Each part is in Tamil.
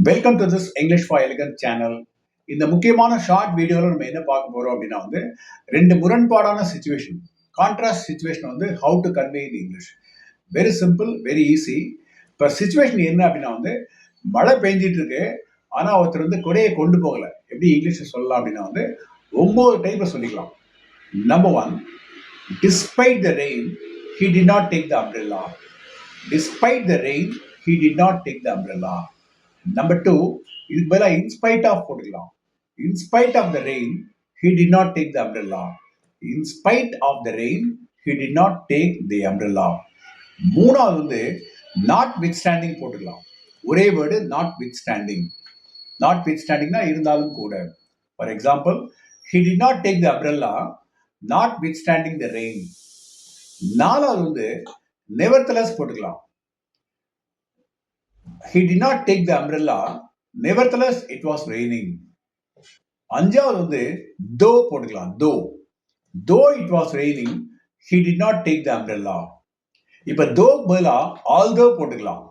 Welcome to this English for elegant channel. இந்த முக்கியமான ஷார்ட் வீடியோவில் நம்ம என்ன பார்க்க போகிறோம் அப்படின்னா ரெண்டு முரண்பாடான situation, contrast situation how to convey in English. Very simple, very easy. இப்போ சுச்சுவேஷன் என்ன அப்படின்னா மழை பெஞ்சிட்டு இருக்கு, ஆனால் ஒருத்தர் கொடையை கொண்டு போகலை. எப்படி இங்கிலீஷில் சொல்லலாம் அப்படின்னா 9 டைப்பில் சொல்லிக்கலாம். Number 1, despite the rain, he did not take the umbrella. Despite the rain, he did not take the umbrella. Number 2, இதுக்கு பதிலா in spite of போட்டுக்கலாம். In spite of the rain, he did not take the umbrella. In spite of the rain, he did not take the umbrella. மூணாவது notwithstanding போட்டுக்கலாம். ஒரே வேர்டு notwithstanding. Notwithstandingனா இருந்தாலும் கூட. For example, he did not take the umbrella notwithstanding the rain. நாலாவது nevertheless போட்டுக்கலாம். He did not take the umbrella, nevertheless it was raining. அஞ்சாவது though போட்டுக்கலாம். Though it was raining, he did not take the umbrella. இப்ப though பதிலா although போட்டுக்கலாம்.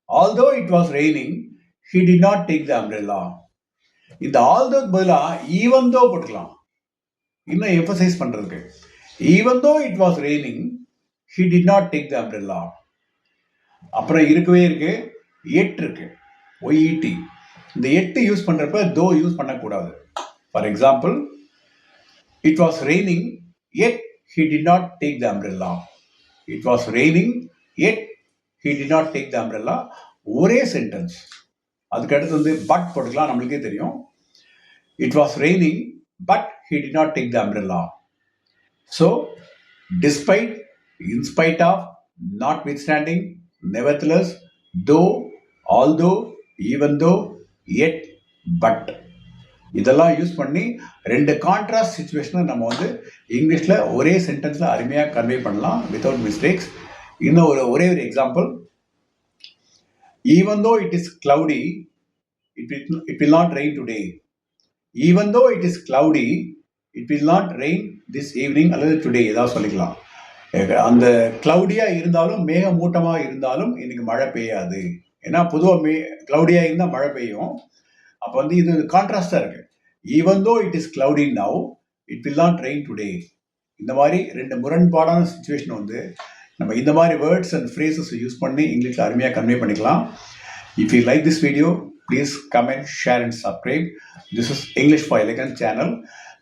Although it was raining, he did not take the umbrella. இந்த although பதிலா even though போட்டுக்கலாம். இன்னும் எம்பசைஸ் பண்றதுக்கு. Even though it was raining, he did not take the umbrella. அப்புறம் இருக்கவே இருக்கு எட் இருக்கு, OET. இந்த எட்டு யூஸ் பண்றப்ப தோ யூஸ் பண்ணக்கூடாது. For example, it was raining yet he did not take the umbrella. It was raining yet he did not take the umbrella. ஒரே சென்டென்ஸ். அதுக்கு அடுத்து பட் போட்டுக்கலாம், நம்மளுக்கே தெரியும். It was raining but he did not take the umbrella. So despite, in spite of, notwithstanding, nevertheless, though, although, even though, yet, but இதெல்லாம் யூஸ் பண்ணி ரெண்டு கான்ட்ராஸ்ட் சுச்சுவேஷனை நம்ம இங்கிலீஷில் ஒரே சென்டென்ஸில் அருமையாக கன்வே பண்ணலாம் வித்தவுட் மிஸ்டேக்ஸ். இன்னும் ஒரே ஒரு example. Even though it is cloudy, it will not rain today. Even though it is cloudy, it will not rain this evening அல்லது டுடே, ஏதாவது சொல்லிக்கலாம். அந்த கிளவுடியாக இருந்தாலும் மேகமூட்டமாக இருந்தாலும் இன்னைக்கு மழை பெய்யாது. ஏன்னா பொதுவாக கிளவுடியாக இருந்தால் மழை பெய்யும். அப்போ இது கான்ட்ராஸ்டாக இருக்கு. Even though it is cloudy now, it will not rain today. இந்த மாதிரி ரெண்டு முரண்பாடான சுச்சுவேஷன் நம்ம இந்த மாதிரி வேர்ட்ஸ் அண்ட் ஃப்ரேசஸ் யூஸ் பண்ணி இங்கிலீஷில் அருமையாக கன்வே பண்ணிக்கலாம். If you like this video, please comment, share and subscribe. This is English for elegant channel.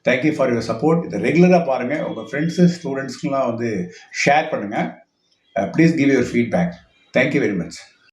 Thank you for your support. இதை ரெகுலராக பாருங்கள். உங்கள் ஃப்ரெண்ட்ஸு, ஸ்டூடெண்ட்ஸ்க்குலாம் ஷேர் பண்ணுங்கள். Please give your feedback. Thank you very much.